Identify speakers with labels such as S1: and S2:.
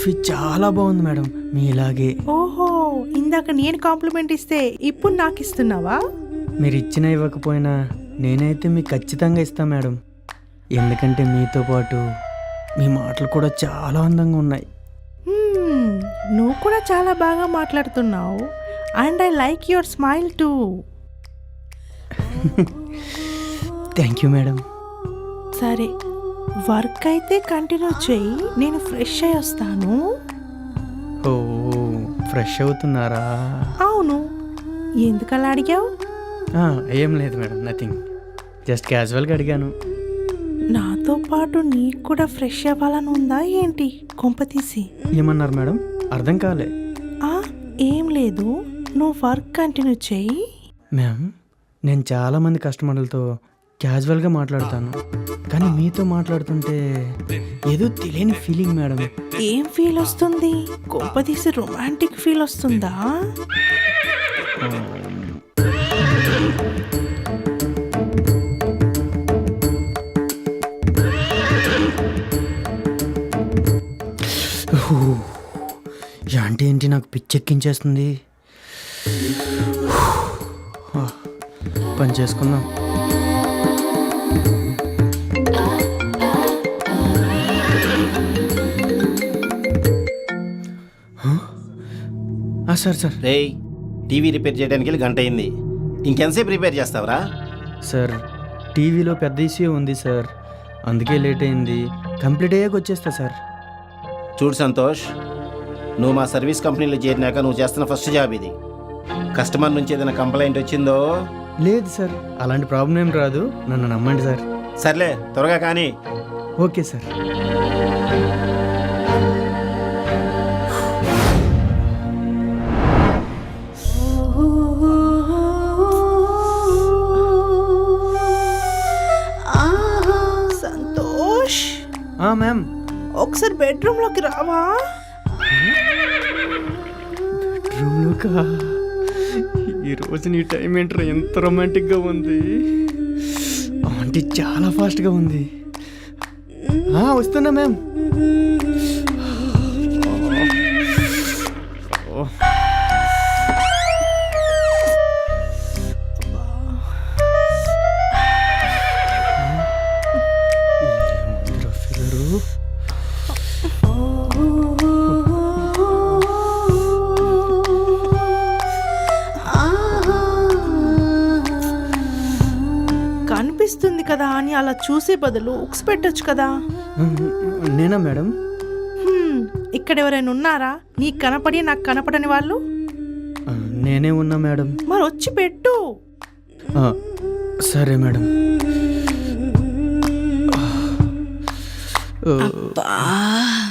S1: Outfit చాలా బాగుంది madam, మీలాగే.
S2: ఓహో, ఇందాక నేను కాంప్లిమెంట్ ఇస్తే ఇప్పుడు నాకు ఇస్తున్నావా?
S1: మీరు ఇచ్చినా ఇవ్వకపోయినా నేనైతే మీకు ఖచ్చితంగా ఇస్తాను మేడం. ఎందుకంటే మీతో పాటు మీ మాటలు కూడా చాలా అందంగా ఉన్నాయి.
S2: నువ్వు కూడా చాలా బాగా మాట్లాడుతున్నావు. And I like your smile two.
S1: Thank you madam.
S2: సరే, వర్క్ అయితే కంటిన్యూ చెయ్యి, నేను ఫ్రెష్ అయి వస్తాను.
S1: ఓ, ఫ్రెష్ అవుతున్నారా?
S2: అవును, ఎందుకలా అడిగావు?
S1: ఏం లేదు మేడం, నథింగ్, జస్ట్ క్యాజువల్గా అడిగాను.
S2: నాతో పాటు నీకు కూడా ఫ్రెష్ అవ్వాలని ఉందా ఏంటి కొంపతీసి?
S1: ఏమన్నారు మేడం, అర్థం కాలే.
S2: ఏం లేదు, నువ్వు వర్క్ కంటిన్యూ చెయ్యి.
S1: మ్యామ్, నేను చాలామంది కస్టమర్లతో క్యాజువల్గా మాట్లాడతాను, కానీ మీతో మాట్లాడుతుంటే ఏదో తెలియని ఫీలింగ్ మేడం.
S2: ఏం ఫీల్ వస్తుంది? కొంపతీసి రొమాంటిక్ ఫీల్ వస్తుందా?
S1: అంటే ఏంటి, నాకు పిచ్చెక్కించేస్తుంది. పని చేసుకుందాం. సార్
S3: రేయ్, టీవీ రిపేర్ చేయడానికి వెళ్ళి గంట అయింది, ఇంకెంతసేపు రిపేర్ చేస్తావరా?
S1: సార్, టీవీలో పెద్ద ఇష్యూ ఉంది సార్, అందుకే లేట్ అయింది. కంప్లీట్ అయ్యాక వచ్చేస్తా సార్.
S3: చూడు సంతోష్, నువ్వు మా సర్వీస్ కంపెనీలో చేరినాక నువ్వు చేస్తున్న ఫస్ట్ జాబ్ ఇది. కస్టమర్ నుంచి ఏదైనా కంప్లైంట్ వచ్చిందో?
S1: లేదు సార్, అలాంటి ప్రాబ్లం ఏం రాదు, నన్ను నమ్మండి సార్.
S3: సర్లే, త్వరగా కానీ.
S1: Okay sir.
S2: సంతోష్,
S1: మ్యామ్,
S2: ఒకసారి బెడ్రూమ్లోకి రావా?
S1: బెడ్రూమ్లోకా? ఈరోజు నీ టైం ఏంట్రా ఎంత రొమాంటిక్గా ఉంది. అంటే చాలా ఫాస్ట్గా ఉంది. వస్తున్నా మ్యామ్.
S2: కనిపిస్తుంది కదా అని అలా చూసే బదులు ఉక్స్ పెట్టొచ్చు కదా.
S1: నేనా మేడం?
S2: ఇక్కడ ఎవరైనా ఉన్నారా నీకు కనపడి నాకు కనపడని వాళ్ళు?
S1: నేనే ఉన్నా మేడం.
S2: మరి వచ్చి పెట్టు.
S1: సరే మేడం.